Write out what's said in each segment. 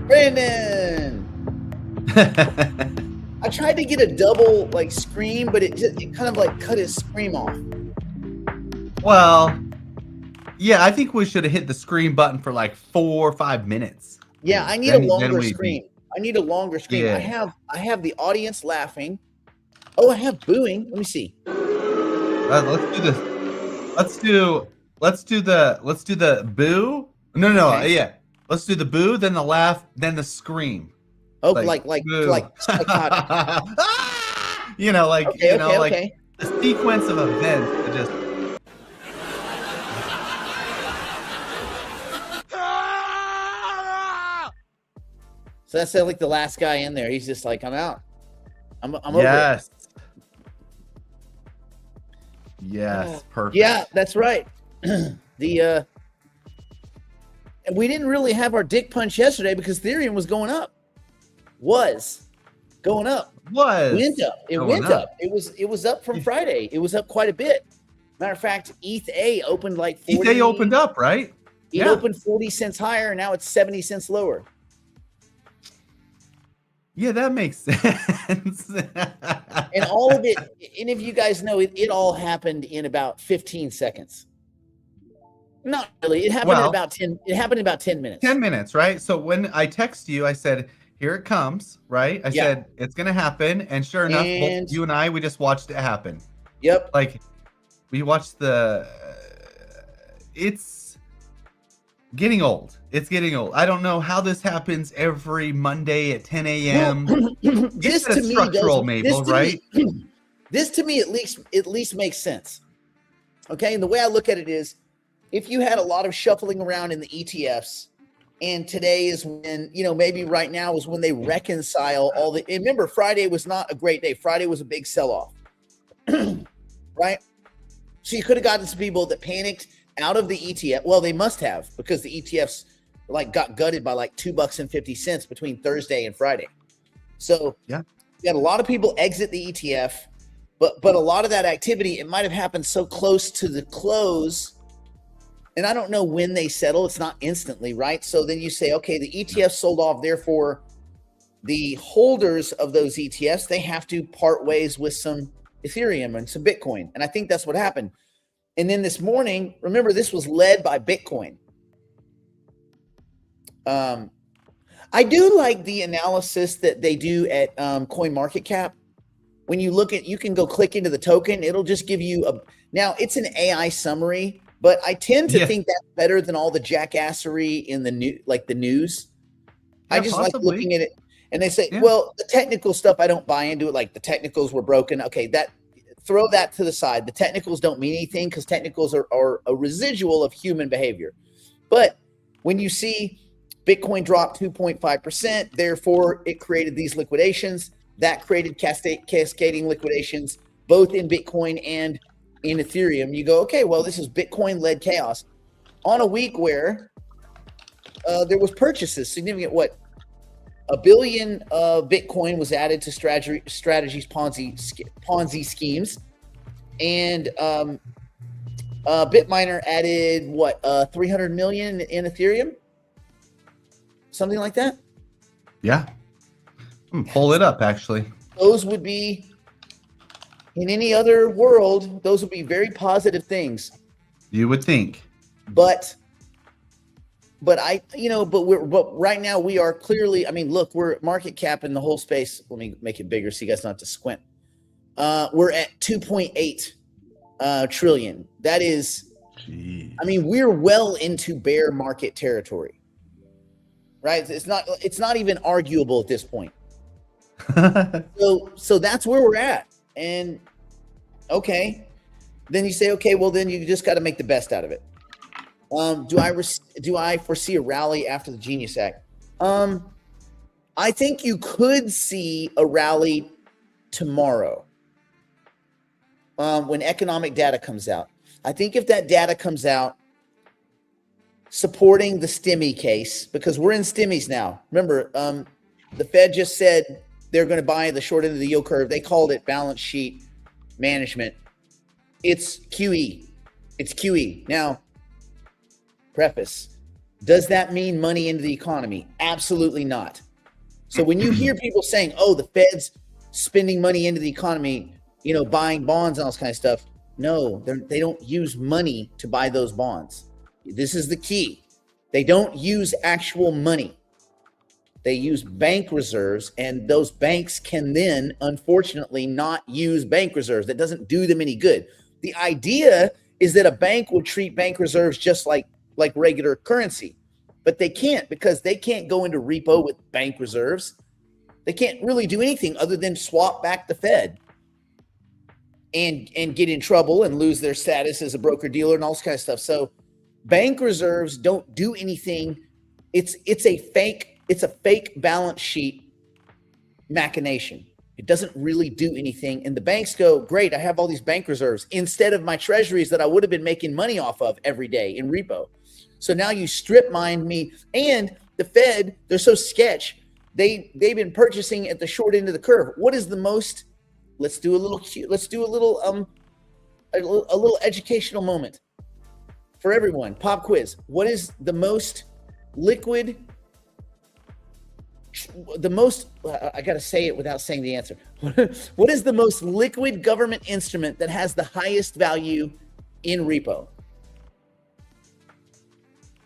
Brandon. I tried to get a double scream, but it kind of cut his scream off. Well, yeah, I think we should have hit the scream button for 4 or 5 minutes. Yeah, I need a longer scream. I need a longer scream. Yeah. I have the audience laughing. Oh, I have booing. Let me see. Let's do this. Let's do the boo. No, Okay. yeah. Let's do the boo, then the laugh, then the scream. Oh, like psychotic. Okay. The sequence of events that just. So that's like the last guy in there. He's just like, I'm out. I'm over it. Yes, perfect. Yeah, that's right. We didn't really have our dick punch yesterday because Ethereum was going up. Went up. It went up. It was up from Friday. It was up quite a bit. Matter of fact, ETH opened 40. ETH opened up, right? It opened 40 cents higher. Now it's 70 cents lower. Yeah, that makes sense. And all of it, and if you guys know, it all happened in about 15 seconds. Not really. It happened in about 10. It happened in about 10 minutes. 10 minutes, right? So when I text you, I said, "Here it comes," right? I said it's gonna happen, and sure enough, both you and I, we just watched it happen. Yep. We watched the. It's getting old. It's getting old. I don't know how this happens every Monday at 10 a.m. This to me structural, Mabel, right? This to me at least makes sense. Okay, and the way I look at it is, if you had a lot of shuffling around in the ETFs, and today is when, maybe right now is when they reconcile all the. Remember, Friday was not a great day. Friday was a big sell-off, right? So you could have gotten some people that panicked out of the ETF. Well, they must have, because the ETFs got gutted by $2.50 between Thursday and Friday. So yeah, you got a lot of people exit the ETF, but a lot of that activity, it might have happened so close to the close. And I don't know when they settle. It's not instantly, right? So then you say, okay, the ETF sold off. Therefore, the holders of those ETFs, they have to part ways with some Ethereum and some Bitcoin. And I think that's what happened. And then this morning, remember, this was led by Bitcoin. I do like the analysis that they do at CoinMarketCap. When you look at, you can go click into the token. It'll just give you now it's an AI summary, but I tend to think that's better than all the jackassery in the news. Yeah, I just like looking at it, and they say, well, the technical stuff, I don't buy into it. Like the technicals were broken. Okay, throw that to the side. The technicals don't mean anything because technicals are a residual of human behavior. But when you see Bitcoin drop 2.5%, therefore it created these liquidations. That created cascading liquidations, both in Bitcoin and in Ethereum. You go, okay, well, this is Bitcoin-led chaos on a week where there was purchases, significant, $1 billion Bitcoin was added to strategies Ponzi schemes, and Bitminer added 300 million in Ethereum, something like that. Yeah, pull it up. Actually, those would be, in any other world, those would be very positive things. You would think, but right now we are clearly, I mean, look, we're market cap in the whole space. Let me make it bigger so you guys don't have to squint. We're at 2.8 trillion. That is, I mean, we're well into bear market territory, right? It's not even arguable at this point. So that's where we're at. And okay, then you say, okay, well, then you just got to make the best out of it. Do I foresee a rally after the Genius Act? I think you could see a rally tomorrow when economic data comes out. I think if that data comes out supporting the STEMI case, because we're in STEMIs now. Remember, the Fed just said they're going to buy the short end of the yield curve. They called it balance sheet management. It's QE. It's QE. Now, preface, Does that mean money into the economy? Absolutely not. So when you hear people saying, oh, the Fed's spending money into the economy, buying bonds and all this kind of stuff, no, they don't use money to buy those bonds. This is the key. They don't use actual money. They use bank reserves, and those banks can then, unfortunately, not use bank reserves. That doesn't do them any good. The idea is that a bank will treat bank reserves just like regular currency, but they can't, because they can't go into repo with bank reserves. They can't really do anything other than swap back the Fed and get in trouble and lose their status as a broker dealer and all this kind of stuff. So bank reserves don't do anything. It's a fake balance sheet machination. It doesn't really do anything. And the banks go, great, I have all these bank reserves instead of my treasuries that I would have been making money off of every day in repo. So now you strip mine me. And the Fed, they're so sketch. They've been purchasing at the short end of the curve. What is the most? Let's do a little educational moment for everyone. Pop quiz. What is the most liquid? I got to say it without saying the answer. What is the most liquid government instrument that has the highest value in repo?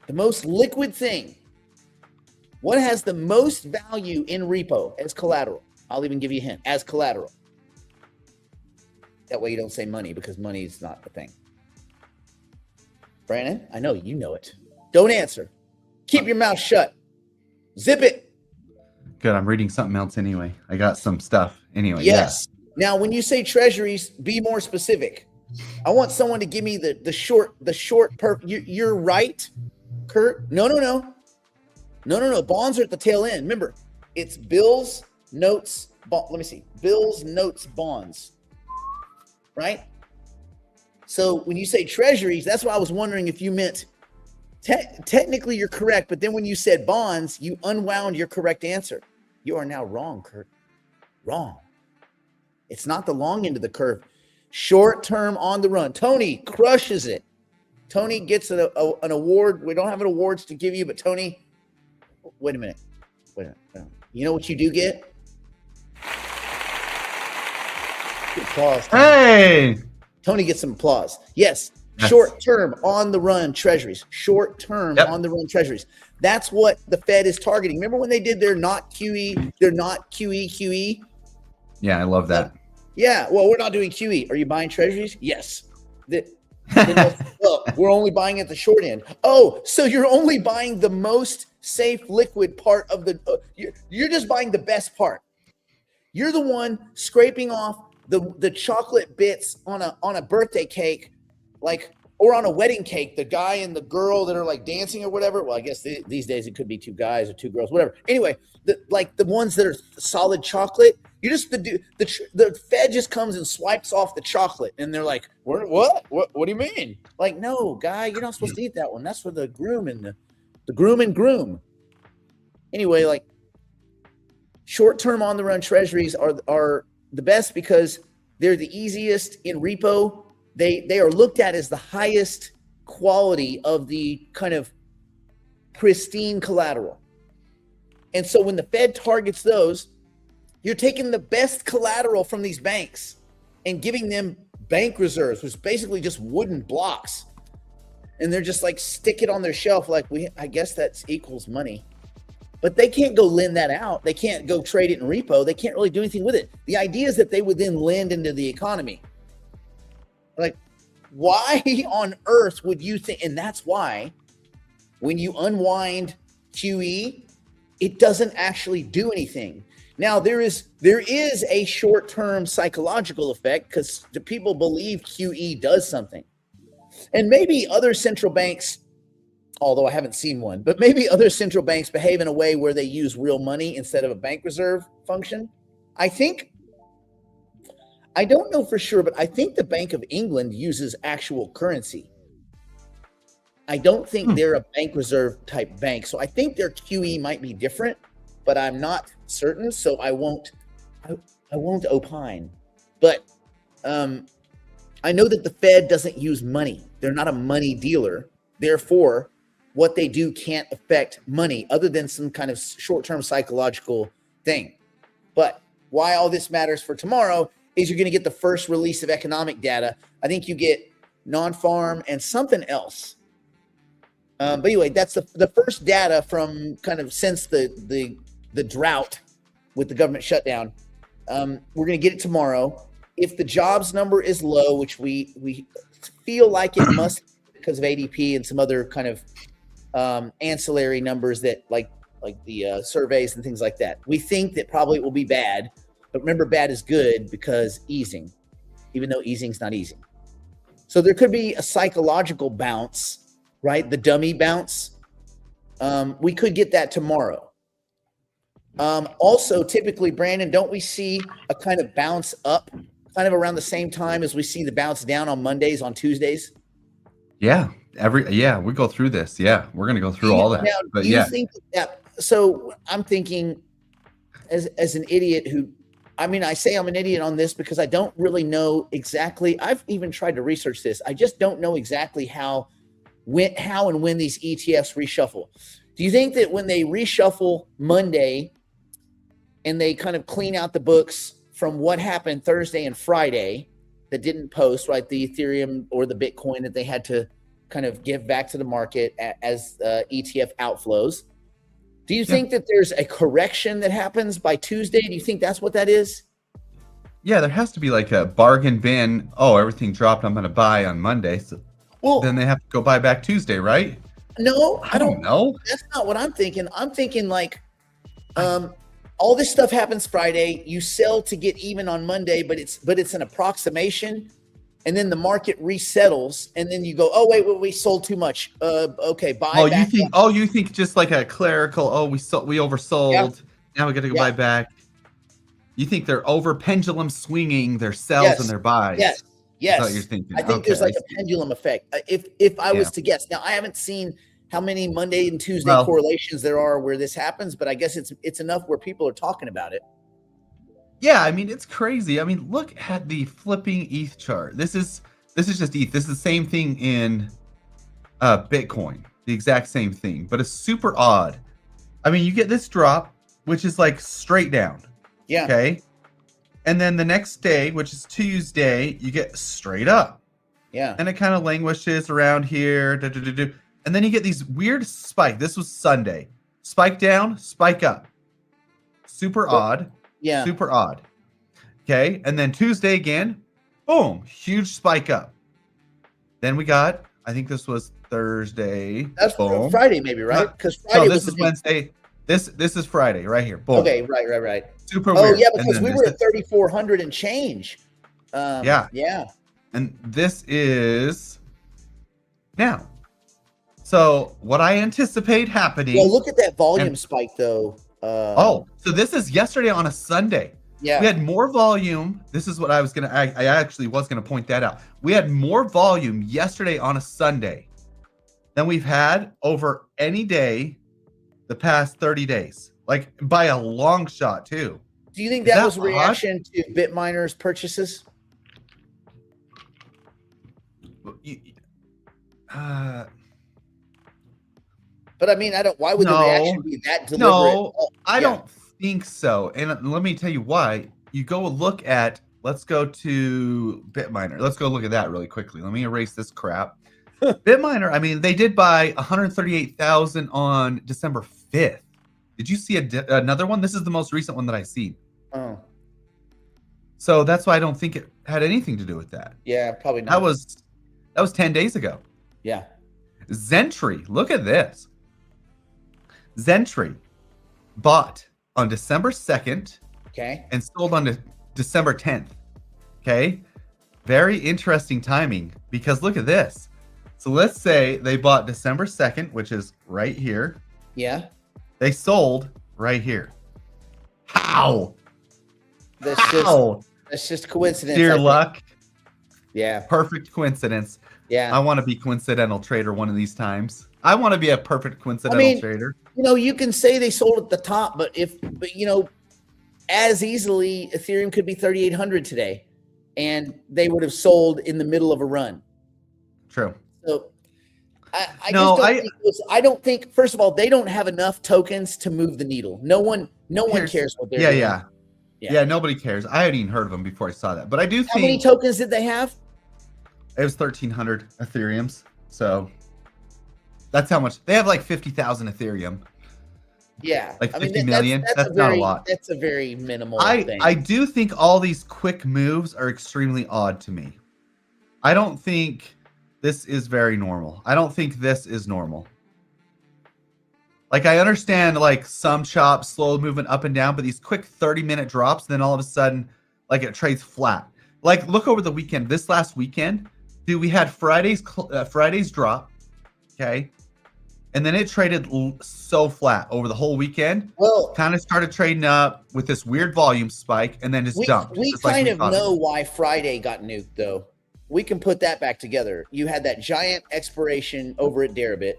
The most liquid thing. What has the most value in repo as collateral? I'll even give you a hint. As collateral. That way you don't say money, because money is not the thing. Brandon, I know you know it. Don't answer. Keep your mouth shut. Zip it. Good. I'm reading something else anyway. I got some stuff anyway. Yes. Yeah. Now, when you say treasuries, be more specific. I want someone to give me the short. You're right, Kurt. No. Bonds are at the tail end. Remember, it's bills, notes. Let me see. Bills, notes, bonds. Right. So when you say treasuries, that's why I was wondering if you meant. Technically, you're correct, but then when you said bonds, you unwound your correct answer. You are now wrong, Kurt. Wrong. It's not the long end of the curve. Short term on the run. Tony crushes it. Tony gets an award. We don't have an awards to give you, but Tony, wait a minute. You know what you do get? Applause. Tony. Hey! Tony gets some applause. Yes. Short term on the run treasuries. Short term on the run treasuries. That's what the Fed is targeting. Remember when they did their not QE, they're not QE? Yeah, I love that. Yeah, well, we're not doing QE. Are you buying treasuries? Yes. Well, we're only buying at the short end. Oh, so you're only buying the most safe liquid part of the you're just buying the best part. You're the one scraping off the chocolate bits on a birthday cake, or on a wedding cake, the guy and the girl that are like dancing or whatever. Well, I guess these days it could be two guys or two girls, whatever. Anyway, the ones that are solid chocolate, you just the Fed just comes and swipes off the chocolate, and they're like, what do you mean? Like, no, guy, you're not supposed to eat that one. That's for the groom and the groom. Anyway, short term on the run treasuries are the best because they're the easiest in repo. They are looked at as the highest quality of the kind of pristine collateral. And so when the Fed targets those, you're taking the best collateral from these banks and giving them bank reserves, which is basically just wooden blocks. And they're just stick it on their shelf I guess that equals money. But they can't go lend that out. They can't go trade it in repo. They can't really do anything with it. The idea is that they would then lend into the economy. Why on earth would you think? And that's why when you unwind QE, it doesn't actually do anything. Now, there is a short-term psychological effect because the people believe QE does something. And maybe other central banks, although I haven't seen one, but maybe other central banks behave in a way where they use real money instead of a bank reserve function. I don't know for sure, but I think the Bank of England uses actual currency. I don't think they're a bank reserve type bank. So I think their QE might be different, but I'm not certain. So I won't opine. But I know that the Fed doesn't use money. They're not a money dealer. Therefore, what they do can't affect money other than some kind of short-term psychological thing. But why all this matters for tomorrow is you're going to get the first release of economic data. I think you get non-farm and something else. But anyway, that's the first data from kind of since the drought with the government shutdown. We're going to get it tomorrow. If the jobs number is low, which we feel like it must because of ADP and some other kind of ancillary numbers that like the surveys and things like that. We think that probably it will be bad, but remember, bad is good because easing, even though easing's not easing. So there could be a psychological bounce, right? The dummy bounce. We could get that tomorrow. Also, typically, Brandon, don't we see a kind of bounce up kind of around the same time as we see the bounce down on Mondays, on Tuesdays? Yeah. We go through this. Yeah. We're going to go through all that. Now, but do you think that, so I'm thinking as an idiot who, I mean, I say I'm an idiot on this because I don't really know exactly. I've even tried to research this. I just don't know exactly how and when these ETFs reshuffle. Do you think that when they reshuffle Monday and they kind of clean out the books from what happened Thursday and Friday that didn't post, right? The Ethereum or the Bitcoin that they had to kind of give back to the market as ETF outflows. Do you think that there's a correction that happens by Tuesday? Do you think that's what that is? Yeah, there has to be like a bargain bin. Oh, everything dropped. I'm going to buy on Monday. So then they have to go buy back Tuesday, right? No, I don't know. That's not what I'm thinking. I'm thinking like all this stuff happens Friday. You sell to get even on Monday, but it's an approximation. And then the market resettles, and then you go, oh wait, we sold too much. Okay, buy. Oh, back you think just like a clerical? Oh, we oversold. Yeah. Now we got to go buy back. You think they're over pendulum swinging their sells and their buys? Yes. That's what you're thinking. I think there's like a pendulum effect. If I was to guess, now I haven't seen how many Monday and Tuesday correlations there are where this happens, but I guess it's enough where people are talking about it. Yeah, I mean, it's crazy. I mean, look at the flipping ETH chart. This is just ETH. This is the same thing in Bitcoin, the exact same thing, but it's super odd. I mean, you get this drop, which is like straight down. Yeah. Okay. And then the next day, which is Tuesday, you get straight up. Yeah. And it kind of languishes around here. And then you get these weird spike. This was Sunday. Spike down, spike up. Super odd. Yeah. Super odd. Okay. And then Tuesday again, boom, huge spike up. Then we got, I think this was Thursday. That's Friday, maybe, right? Because Friday this is Wednesday. This is Friday right here. Boom. Okay, right. Super weird. Oh, yeah, because we were at 3,400 and change. Yeah. And this is now. So what I anticipate happening. Well, look at that volume spike, though. So this is yesterday on a Sunday. Yeah. We had more volume. This is what I actually was going to point that out. We had more volume yesterday on a Sunday than we've had over any day the past 30 days. Like by a long shot too. Do you think that was a reaction to BitMiner's purchases? But I mean, why would the reaction be that deliberate? No, I don't think so. And let me tell you why. You go look at, let's go to BitMiner. Let's go look at that really quickly. Let me erase this crap. BitMiner, I mean, they did buy 138,000 on December 5th. Did you see another one? This is the most recent one that I've seen. Oh. So that's why I don't think it had anything to do with that. Yeah, probably not. That was 10 days ago. Yeah. Zentry, look at this. Zentry bought on December 2nd. Okay. And sold on December 10th. Okay. Very interesting timing because look at this. So let's say they bought December 2nd, which is right here. Yeah. They sold right here. How? That's just coincidence. Dear luck. Yeah. Perfect coincidence. Yeah. I want to be coincidental trader one of these times. I want to be a perfect coincidental trader. You know, you can say they sold at the top, but you know, as easily Ethereum could be 3,800 today, and they would have sold in the middle of a run. True. So I No, just don't think I don't think, first of all, they don't have enough tokens to move the needle. No one cares what they're doing. Yeah, nobody cares. I hadn't even heard of them before I saw that. But I do How many think tokens did they have? it was 1,300 Ethereums. So that's how much they have, like 50,000 Ethereum. Yeah. Like 50 million. That's not a lot. That's a very minimal thing. I do think all these quick moves are extremely odd to me. I don't think this is very normal. I don't think this is normal. Like, I understand, like, some shops slow moving up and down, but these quick 30-minute drops, then all of a sudden, like, it trades flat. Like, look over the weekend. This last weekend, dude, we had Friday's drop, okay? And then it traded so flat over the whole weekend. Well, kind of started trading up with this weird volume spike and then just dumped. We kind of know why Friday got nuked, though. We can put that back together. You had that giant expiration over at Deribit.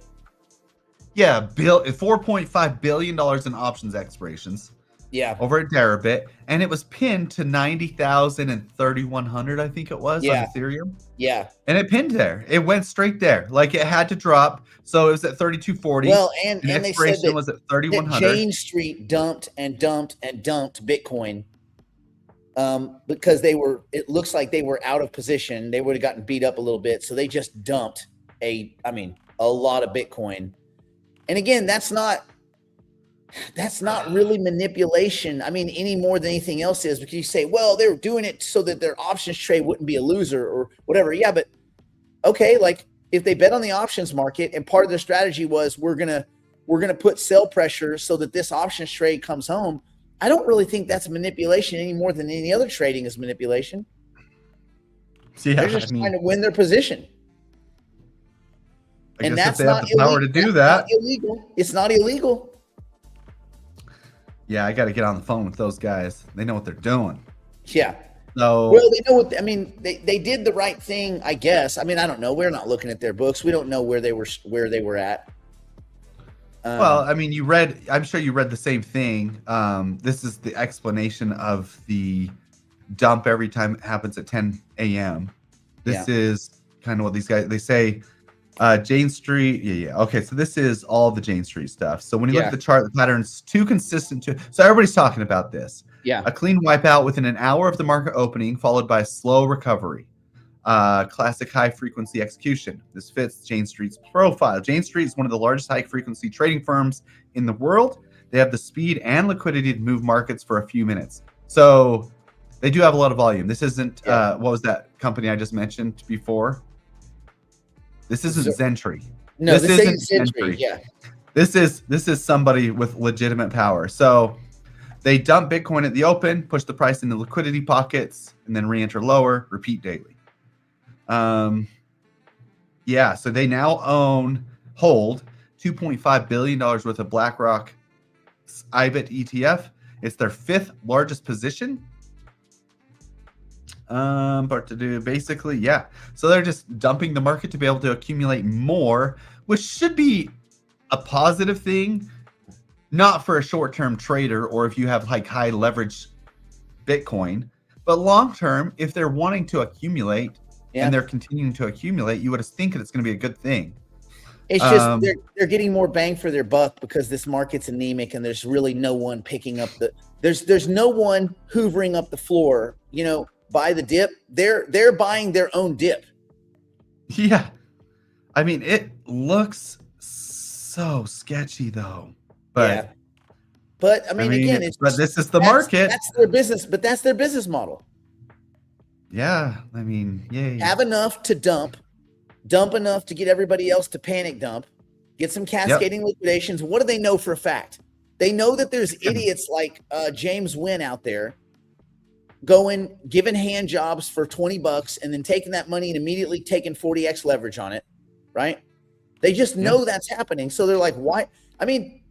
Yeah, $4.5 billion in options expirations. Yeah. Over at Deribit. And it was pinned to 90,000 and 3,100, I think it was, on Ethereum. Yeah. And it pinned there. It went straight there. Like, it had to drop. So it was at 3,240. Well, and they said that, was at 3,100. Jane Street dumped and dumped and dumped Bitcoin because it looks like they were out of position. They would have gotten beat up a little bit. So they just dumped a lot of Bitcoin. And again, that's not really manipulation. I mean, any more than anything else is, because you say, well, they were doing it so that their options trade wouldn't be a loser or whatever. Yeah, but okay, like if they bet on the options market and part of their strategy was we're gonna put sell pressure so that this options trade comes home, I don't really think that's manipulation any more than any other trading is manipulation. Yeah, they're just trying to win their position. And that's not the power to do that. It's not illegal. Yeah, I got to get on the phone with those guys. They know what they're doing. Yeah. So, well, they know what. I mean, they did the right thing, I guess. I mean, I don't know. We're not looking at their books. We don't know where they were at. Well, I mean, I'm sure you read the same thing. This is the explanation of the dump every time it happens at 10 a.m. This is kind of what these guys, they say. Jane Street. Yeah. Okay. So this is all the Jane Street stuff. So when you look at the chart, the pattern's too consistent so everybody's talking about this. Yeah. A clean wipeout within an hour of the market opening, followed by a slow recovery. Classic high frequency execution. This fits Jane Street's profile. Jane Street is one of the largest high frequency trading firms in the world. They have the speed and liquidity to move markets for a few minutes. So they do have a lot of volume. This isn't, what was that company I just mentioned before? This isn't Zentry. No, this isn't Zentry. Yeah. This is somebody with legitimate power. So they dump Bitcoin at the open, push the price into liquidity pockets, and then re-enter lower, repeat daily. Yeah, so they now hold $2.5 billion worth of BlackRock IBIT ETF. It's their 5th largest position. But to do basically, yeah. So they're just dumping the market to be able to accumulate more, which should be a positive thing, not for a short-term trader or if you have like high leverage Bitcoin, but long-term, if they're wanting to accumulate and they're continuing to accumulate, you would think that it's going to be a good thing. It's just they're getting more bang for their buck because this market's anemic and there's really no one picking up there's no one hoovering up the floor, buy the dip. They're buying their own dip. Yeah. I mean, it looks so sketchy though. But I mean again, this is the market. That's their business, but that's their business model. Yeah. I mean, yay. Have enough to dump enough to get everybody else to panic dump, get some cascading liquidations. What do they know for a fact? They know that there's idiots like James Wynn out there giving hand jobs for $20 and then taking that money and immediately taking 40x leverage on it, right? They just know that's happening. So they're like, why? I mean,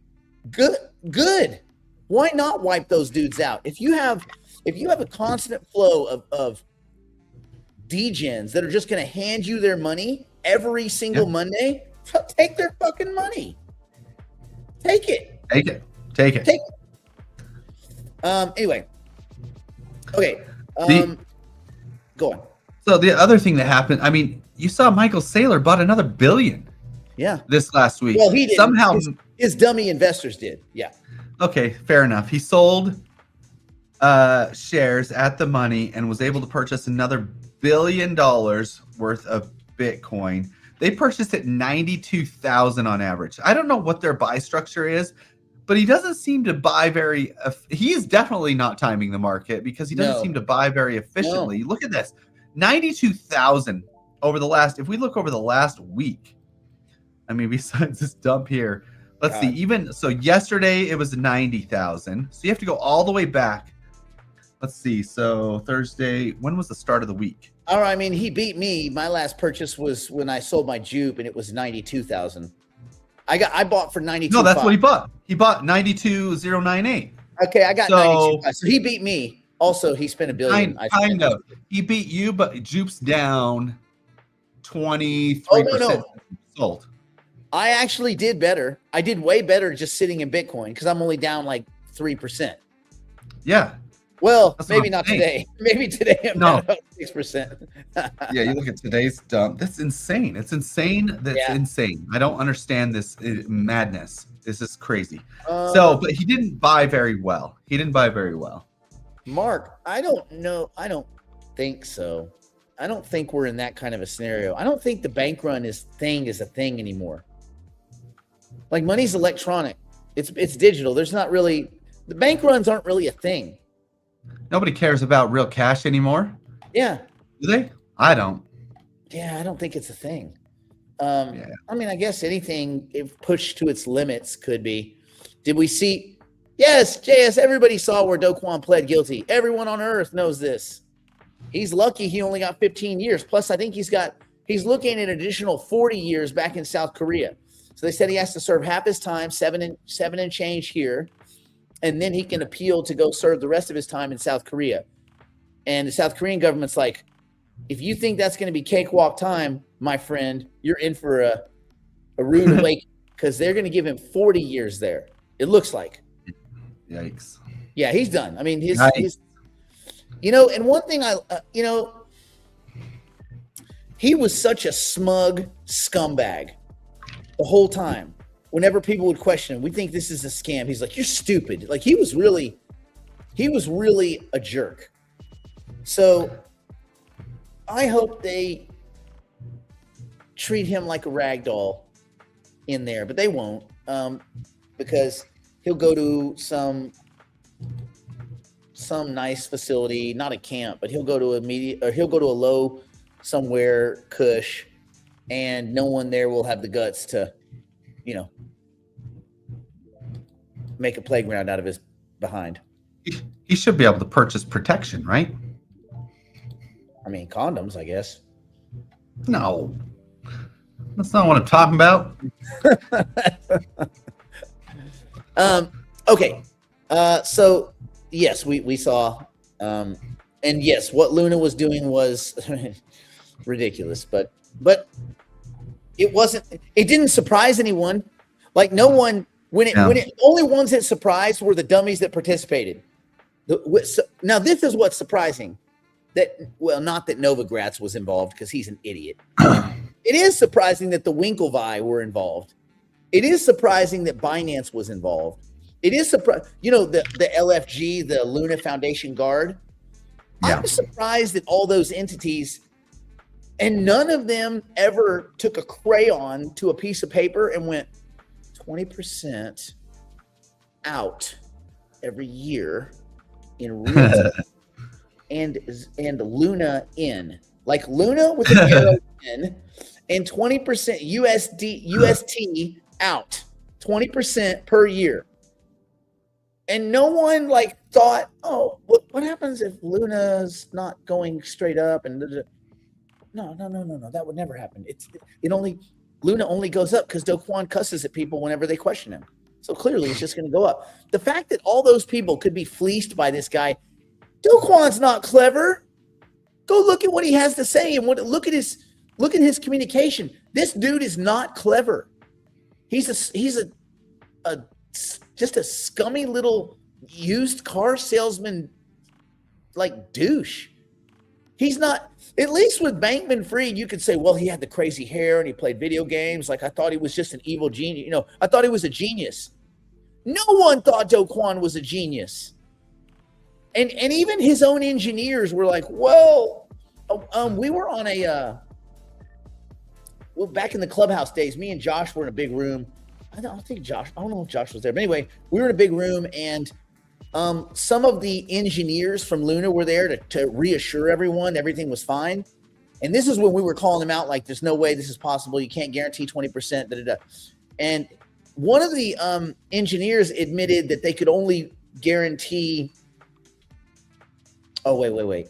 good. Why not wipe those dudes out? If you have a constant flow of degens that are just going to hand you their money every single Monday, take their fucking money. Take it. Anyway. Okay. Go on. So the other thing that happened, I mean, you saw Michael Saylor bought another $1 billion. Yeah. this last week. Well, he didn't. Somehow, His dummy investors did. Yeah. okay, fair enough. He sold shares at the money and was able to purchase another $1 billion worth of Bitcoin. They purchased at 92,000 on average. I don't know what their buy structure is, but he doesn't seem to buy very. He's definitely not timing the market because he doesn't seem to buy very efficiently. No. Look at this, 92,000 over the last. If we look over the last week, I mean, besides this dump here, let's see. Even so, yesterday it was 90,000. So you have to go all the way back. Let's see. So Thursday, when was the start of the week? All right. I mean, he beat me. My last purchase was when I sold my Jupe, and it was 92,000. I bought for 92. No, that's what he bought. He bought 92,098. Okay, I got 92. So he beat me. Also, he spent $1 billion. Kind of. He beat you, but Jupe's down 23% no. sold. I actually did better. I did way better just sitting in Bitcoin because I'm only down like 3%. Yeah. Well, That's maybe not today. Maybe today I'm down about 6%. Yeah, you look at today's dump. That's insane. It's insane. That's insane. I don't understand this madness. This is crazy. But he didn't buy very well. Mark, I don't know. I don't think so. I don't think we're in that kind of a scenario. I don't think the bank run is a thing anymore. Like money's electronic. It's digital. There's not really the bank runs aren't really a thing. Nobody cares about real cash anymore. Yeah. Do they? I don't. Yeah, I don't think it's a thing. I mean, I guess anything if pushed to its limits could be. Did we see? Yes, JS, everybody saw where Do Kwon pled guilty. Everyone on earth knows this. He's lucky he only got 15 years. Plus, I think he's looking at an additional 40 years back in South Korea. So they said he has to serve half his time, seven and change here. And then he can appeal to go serve the rest of his time in South Korea. And the South Korean government's like, if you think that's going to be cakewalk time, my friend, you're in for a rude awakening because they're going to give him 40 years there. It looks like. Yikes. Yeah, he's done. I mean, his and one thing he was such a smug scumbag the whole time. Whenever people would question him, we think this is a scam. He's like, you're stupid. Like he was really a jerk. So I hope they treat him like a rag doll in there, but they won't, because he'll go to some nice facility, not a camp, but he'll go to a low somewhere cush, and no one there will have the guts to, make a playground out of his behind. He should be able to purchase protection, right? I mean, condoms, I guess. No. That's not what I'm talking about. Okay. So yes, we saw, and yes, what Luna was doing was ridiculous, but it didn't surprise anyone. Like no one, when it only ones that surprised were the dummies that participated. Now this is what's surprising. Not that Novogratz was involved because he's an idiot. It is surprising that the Winklevi were involved. It is surprising that Binance was involved. It is surprising, the LFG, the Luna Foundation Guard. Yeah. I'm surprised that all those entities, and none of them ever took a crayon to a piece of paper and went 20% out every year in real time. And Luna in, like Luna with an arrow in, and 20% UST out, 20% per year. And no one thought, oh, what happens if Luna's not going straight up? And no, that would never happen. Luna only goes up because Do Kwon cusses at people whenever they question him. So clearly it's just going to go up. The fact that all those people could be fleeced by this guy, Do Kwon's not clever. Go look at what he has to say and look at his communication. This dude is not clever. He's just a scummy little used car salesman, douche. He's not. At least with Bankman-Fried, you could say, well, he had the crazy hair and he played video games. Like I thought he was just an evil genius. You know, I thought he was a genius. No one thought Do Kwon was a genius. And even his own engineers were like, well, we were on a well, back in the clubhouse days, me and Josh were in a big room. I don't know if Josh was there, but anyway, we were in a big room, and some of the engineers from Luna were there to reassure everyone everything was fine. And this is when we were calling them out, like, there's no way this is possible. You can't guarantee 20%. Da, da, da. And one of the engineers admitted that they could only guarantee. Oh, wait.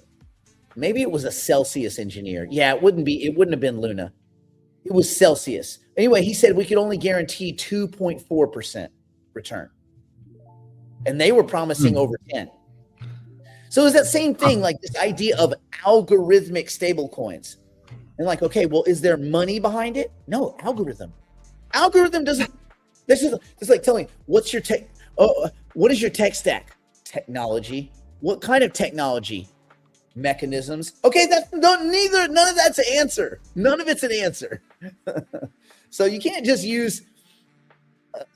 Maybe it was a Celsius engineer. Yeah, it wouldn't have been Luna. It was Celsius. Anyway, he said we could only guarantee 2.4% return. And they were promising over 10. So it's that same thing, like this idea of algorithmic stable coins. And like, okay, well, is there money behind it? No, algorithm. Algorithm doesn't. This is like telling what's your tech. What is your tech stack? Technology. What kind of technology? Mechanisms. Okay, none of that's an answer. None of it's an answer. So you can't just use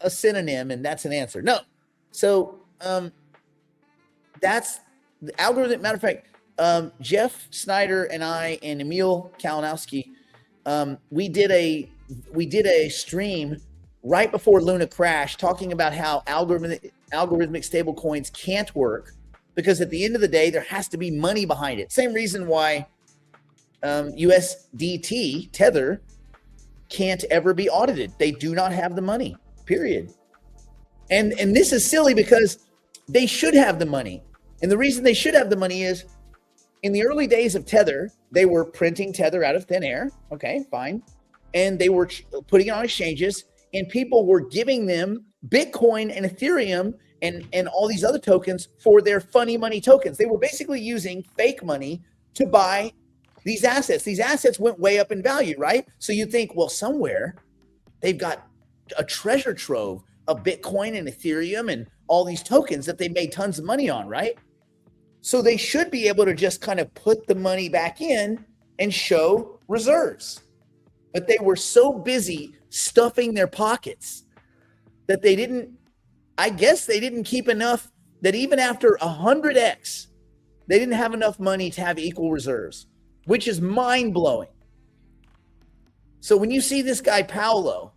a synonym and that's an answer. No. So that's the algorithm. Matter of fact, Jeff Snyder and I and Emil Kalinowski, we did a stream right before Luna crashed talking about how algorithmic stable coins can't work. Because at the end of the day, there has to be money behind it. Same reason why USDT, Tether, can't ever be audited. They do not have the money, period. And this is silly because they should have the money. And the reason they should have the money is in the early days of Tether, they were printing Tether out of thin air. Okay, fine. And they were putting it on exchanges, and people were giving them Bitcoin and Ethereum and all these other tokens for their funny money tokens. They were basically using fake money to buy these assets. These assets went way up in value, right? So you think, well, somewhere they've got a treasure trove of Bitcoin and Ethereum and all these tokens that they made tons of money on, right? So they should be able to just kind of put the money back in and show reserves. But they were so busy stuffing their pockets that they didn't keep enough, that even after 100x, they didn't have enough money to have equal reserves, which is mind-blowing. So when you see this guy, Paolo,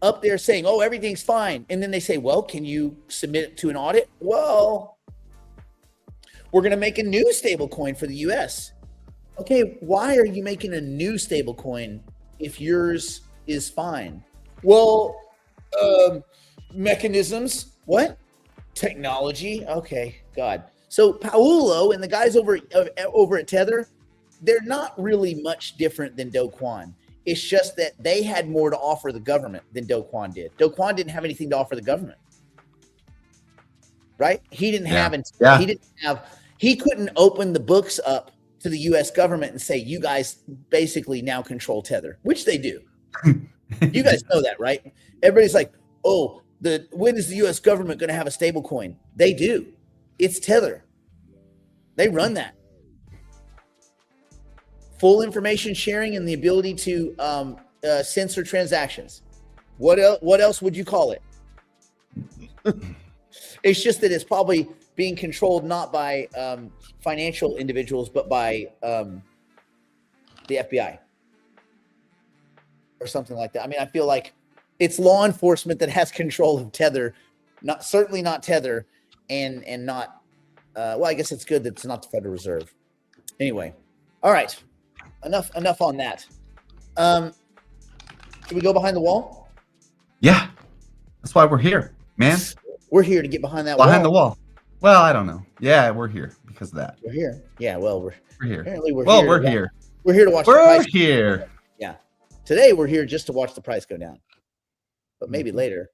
up there saying, oh, everything's fine, and then they say, well, can you submit it to an audit? Well, we're going to make a new stable coin for the U.S. Okay, why are you making a new stable coin if yours is fine? Well, mechanisms. What? Technology. Okay, God. So Paolo and the guys over at Tether, they're not really much different than Do Kwon. It's just that they had more to offer the government than Do Kwon did. Do Kwon didn't have anything to offer the government, right? He didn't have. He couldn't open the books up to the U.S. government and say, "You guys basically now control Tether," which they do. You guys know that, right? Everybody's like, "Oh, when is the U.S. government going to have a stable coin?" They do. It's Tether. They run that. Full information sharing and the ability to censor transactions. What else would you call it? It's just that it's probably being controlled not by financial individuals, but by the FBI or something like that. I mean, I feel like it's law enforcement that has control of Tether, certainly not Tether, and not. Well, I guess it's good that it's not the Federal Reserve. Anyway, all right, enough on that. Should we go behind the wall? Yeah, that's why we're here, man. We're here to get behind that wall. Behind the wall. Well, I don't know. Yeah, we're here because of that. We're here. Yeah, well, we're here. Apparently we're well, here. We're here. We're here to watch. We're here. Yeah. Today we're here just to watch the price go down. But maybe later,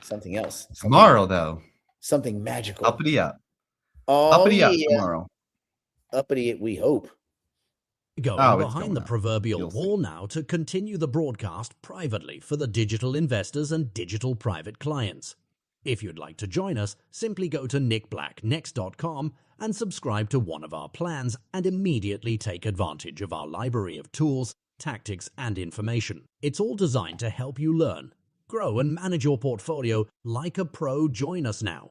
something else. Tomorrow, though. Something magical. Uppity up. Oh, uppity up tomorrow. Uppity, we hope. Going behind the proverbial wall now to continue the broadcast privately for the digital investors and digital private clients. If you'd like to join us, simply go to nickblacknext.com and subscribe to one of our plans and immediately take advantage of our library of tools, tactics, and information. It's all designed to help you learn, grow, and manage your portfolio like a pro. Join us now.